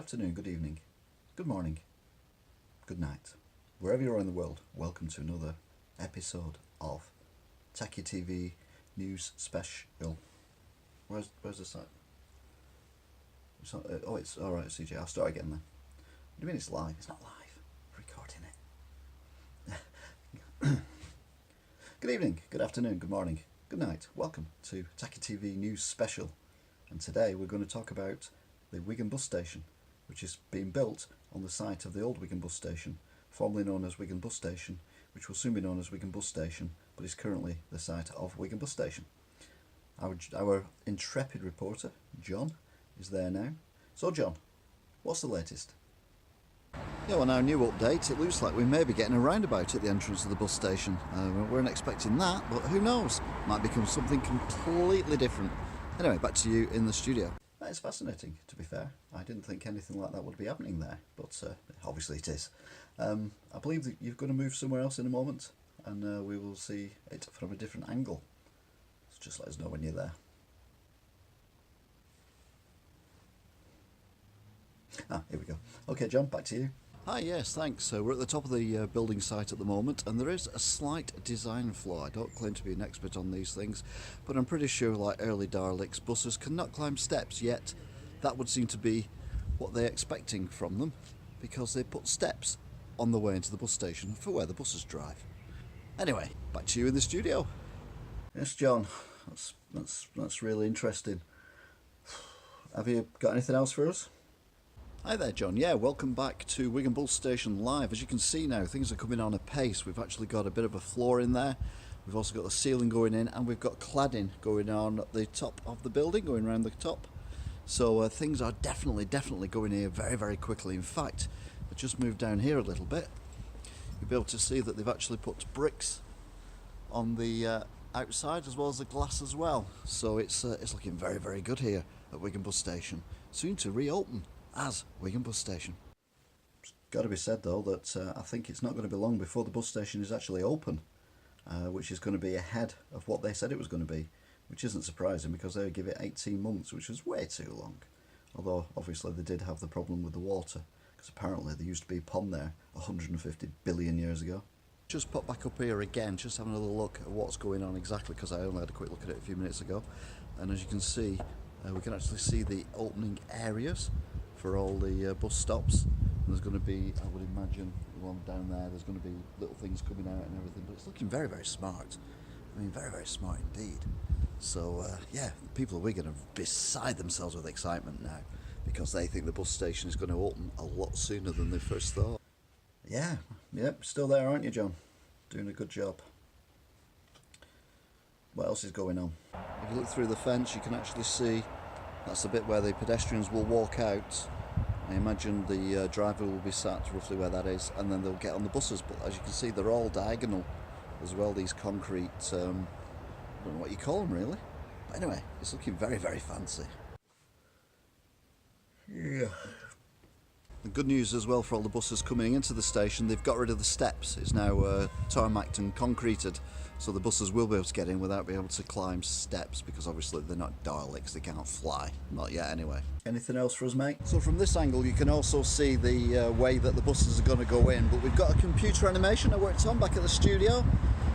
afternoon, good evening, good morning, good night. Wherever you are in the world, welcome to another episode of Techie TV News Special. Where's the site? Oh, it's alright, CJ. I'll start again then. What do you mean it's live? It's not live. I'm recording it. Good evening, good afternoon, good morning, good night. Welcome to Techie TV News Special. And today we're going to talk about the Wigan Bus Station, which is being built on the site of the old Wigan Bus Station, formerly known as Wigan Bus Station, which will soon be known as Wigan Bus Station, but is currently the site of Wigan Bus Station. Our intrepid reporter, John, is there now. So John, what's the latest? Yeah, well, now, new update. It looks like we may be getting a roundabout at the entrance of the bus station. We weren't expecting that, but who knows? Might become something completely different. Anyway, back to you in the studio. That is fascinating, to be fair. I didn't think anything like that would be happening there, but obviously it is. I believe that you're going to move somewhere else in a moment, and we will see it from a different angle. So just let us know when you're there. Here we go. Okay, John, back to you. Hi, yes, thanks. So we're at the top of the building site at the moment, and there is a slight design flaw. I don't claim to be an expert on these things, but I'm pretty sure, like early Daleks, buses cannot climb steps, yet that would seem to be what they're expecting from them, because they put steps on the way into the bus station for where the buses drive. Anyway, back to you in the studio. Yes, John, that's really interesting. Have you got anything else for us? Hi there, John. Yeah, welcome back to Wigan Bus Station Live. As you can see now, things are coming on apace. We've actually got a bit of a floor in there. We've also got the ceiling going in, and we've got cladding going on at the top of the building, going around the top. So things are definitely going here very, very quickly. In fact, I just moved down here a little bit. You'll be able to see that they've actually put bricks on the outside as well as the glass as well. So it's looking very, very good here at Wigan Bus Station. Soon to reopen as Wigan Bus Station. It's got to be said though that I think it's not going to be long before the bus station is actually open, which is going to be ahead of what they said it was going to be, which isn't surprising because they would give it 18 months, which was way too long. Although obviously they did have the problem with the water, because apparently there used to be a pond there 150 billion years ago. Just pop back up here again, just having a little look at what's going on exactly, because I only had a quick look at it a few minutes ago, and as you can see, we can actually see the opening areas for all the bus stops. And there's going to be, I would imagine, the one down there, there's going to be little things coming out and everything, but it's looking very, very smart. I mean, very, very smart indeed. So yeah, the people of Wigan are beside themselves with excitement now, because they think the bus station is going to open a lot sooner than they first thought. Yeah, yep, still there, aren't you, John? Doing a good job. What else is going on? If you look through the fence, you can actually see that's the bit where the pedestrians will walk out. I imagine the driver will be sat roughly where that is, and then they'll get on the buses. But as you can see, they're all diagonal as well, these concrete, I don't know what you call them really. But anyway, it's looking very, very fancy. Yeah. The good news as well for all the buses coming into the station, they've got rid of the steps. It's now tarmacked and concreted, so the buses will be able to get in without being able to climb steps, because obviously they're not Daleks, they can't fly. Not yet anyway. Anything else for us, mate? So from this angle you can also see the way that the buses are going to go in, but we've got a computer animation I worked on back at the studio.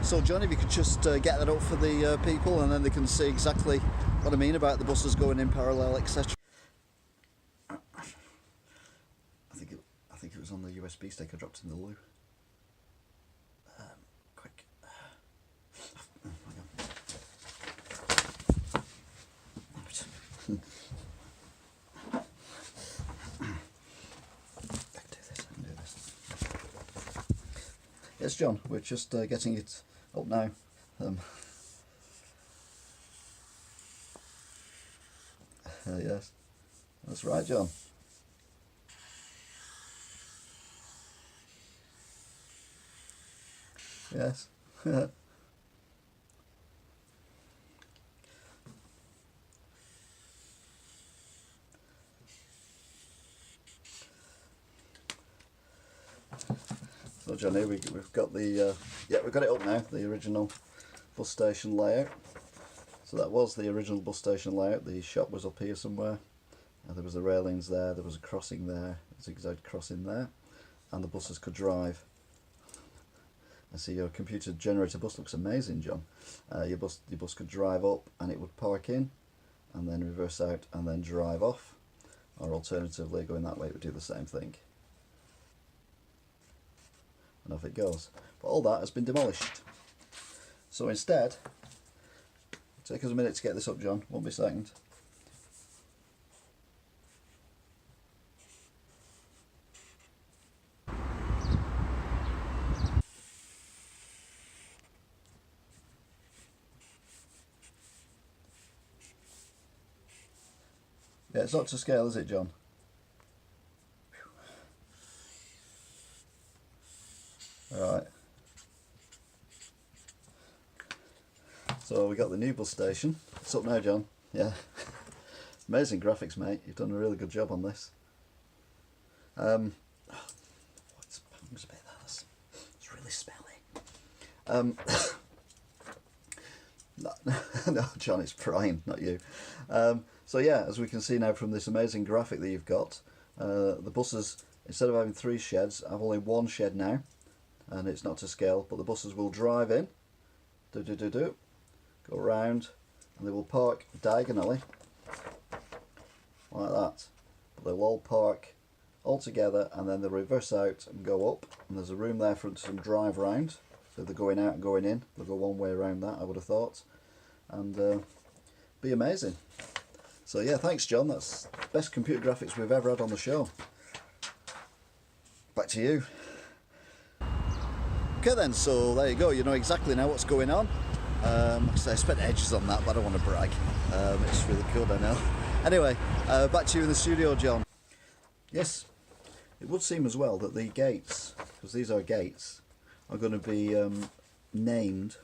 So John, if you could just get that up for the people, and then they can see exactly what I mean about the buses going in parallel, etc. I think it was on the USB stick I dropped in the loo. Quick. Hang on. I can do this. Yes, John, we're just getting it up now. Yes, that's right, John. Yes. So John, here we've got the yeah, we've got it up now, the original bus station layout. So that was the original bus station layout. The shop was up here somewhere, There was the railings there, there was a crossing there, a zigzag crossing there, and the buses could drive. I see your computer generated bus looks amazing, John. Your bus could drive up and it would park in, and then reverse out and then drive off, or alternatively going that way it would do the same thing. And off it goes. But all that has been demolished. So instead, take us a minute to get this up, John, won't be a second. Yeah, it's not to scale, is it, John? Alright. So we got the new bus station. It's up now, John. Yeah. Amazing graphics, mate. You've done a really good job on this. It's a bit that. It's really smelly. No, John, it's Brian, not you. So yeah, as we can see now from this amazing graphic that you've got, the buses, instead of having 3 sheds, have only 1 shed now, and it's not to scale, but the buses will drive in, go round, and they will park diagonally, like that. But they'll all park all together, and then they'll reverse out and go up, and there's a room there for them to drive round. So they're going out and going in, they'll go one way around that, I would have thought, and be amazing. So yeah, thanks, John. That's the best computer graphics we've ever had on the show. Back to you. Okay then, so there you go. You know exactly now what's going on. I spent ages on that, but I don't want to brag. It's really good, I know. Anyway, back to you in the studio, John. Yes, it would seem as well that the gates, because these are gates, are going to be named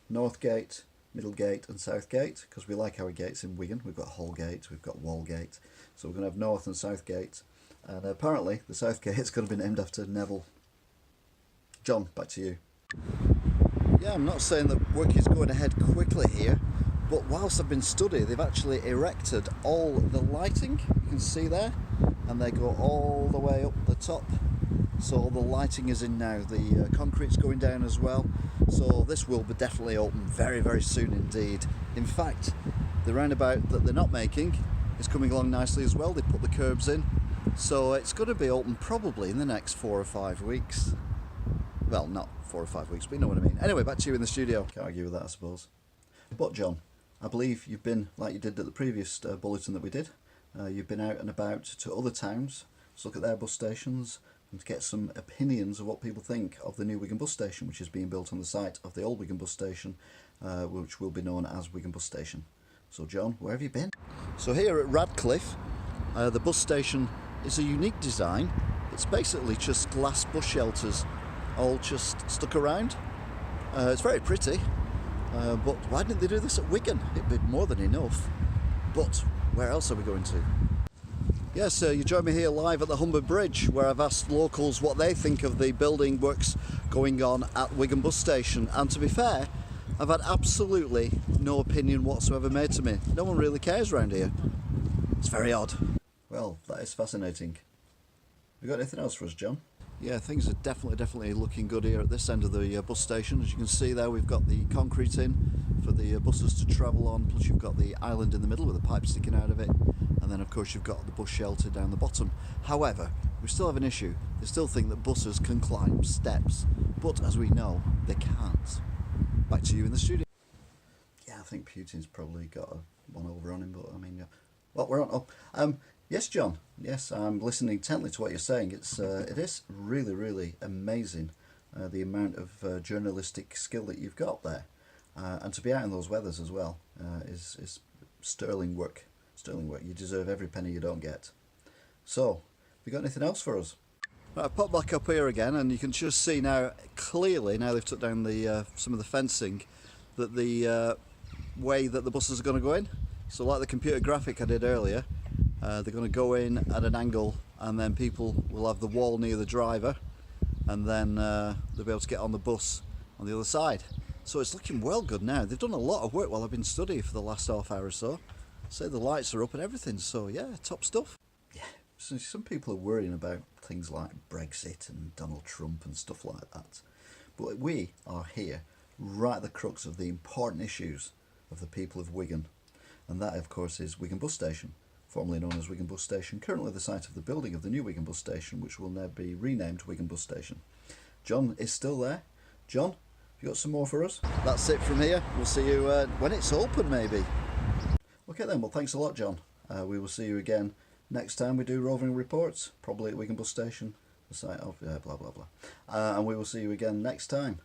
North Gate, Middle Gate and South Gate, because we like our gates in Wigan. We've got Holgate, we've got Walgate, so we're going to have North and South Gate, and apparently the South Gate is going to be named after Neville. John, back to you. Yeah, I'm not saying that work is going ahead quickly here, but whilst I've been studying, they've actually erected all the lighting, you can see there, and they go all the way up the top. So all the lighting is in now, the concrete's going down as well, so this will be definitely open very, very soon indeed. In fact, the roundabout that they're not making is coming along nicely as well. They put the curbs in, so it's going to be open probably in the next 4 or 5 weeks. Well, not 4 or 5 weeks, but you know what I mean. Anyway, back to you in the studio. Can't argue with that, I suppose. But John, I believe you've been, like you did at the previous bulletin that we did, you've been out and about to other towns to look at their bus stations and to get some opinions of what people think of the new Wigan Bus Station, which is being built on the site of the old Wigan Bus Station, which will be known as Wigan Bus Station. So John, where have you been? So here at Radcliffe, the bus station is a unique design. It's basically just glass bus shelters, all just stuck around. It's very pretty, but why didn't they do this at Wigan? It'd be more than enough. But where else are we going to? Yes, you join me here live at the Humber Bridge, where I've asked locals what they think of the building works going on at Wigan Bus Station, and to be fair, I've had absolutely no opinion whatsoever made to me. No one really cares around here. It's very odd. Well, that is fascinating. You got anything else for us, John? Yeah, things are definitely looking good here at this end of the bus station. As you can see there, we've got the concrete in for the buses to travel on, plus you've got the island in the middle with a pipe sticking out of it, and then of course you've got the bus shelter down the bottom. However, we still have an issue. They still think that buses can climb steps, but as we know, they can't. Back to you in the studio. Yeah, I think Putin's probably got one over on him, but I mean, well, we're on. Oh, yes, John. Yes, I'm listening intently to what you're saying. It is really amazing, the amount of journalistic skill that you've got there, and to be out in those weathers as well is sterling work. Sterling work. You deserve every penny you don't get. So, have you got anything else for us? Right, I've popped back up here again, and you can just see now clearly, now they've took down the some of the fencing, that the way that the buses are going to go in. So like the computer graphic I did earlier, they're going to go in at an angle, and then people will have the wall near the driver, and then they'll be able to get on the bus on the other side. So it's looking well good now. They've done a lot of work while I've been studying for the last half hour or so. say the lights are up and everything, so yeah, top stuff. Yeah, so some people are worrying about things like Brexit and Donald Trump and stuff like that. But we are here right at the crux of the important issues of the people of Wigan. And that, of course, is Wigan Bus Station, formerly known as Wigan Bus Station, currently the site of the building of the new Wigan Bus Station, which will now be renamed Wigan Bus Station. John is still there. John, have you got some more for us? That's it from here. We'll see you when it's open, maybe. Okay then, well, thanks a lot, John. We will see you again next time we do roving reports, probably at Wigan Bus Station, the site of blah blah blah. And we will see you again next time.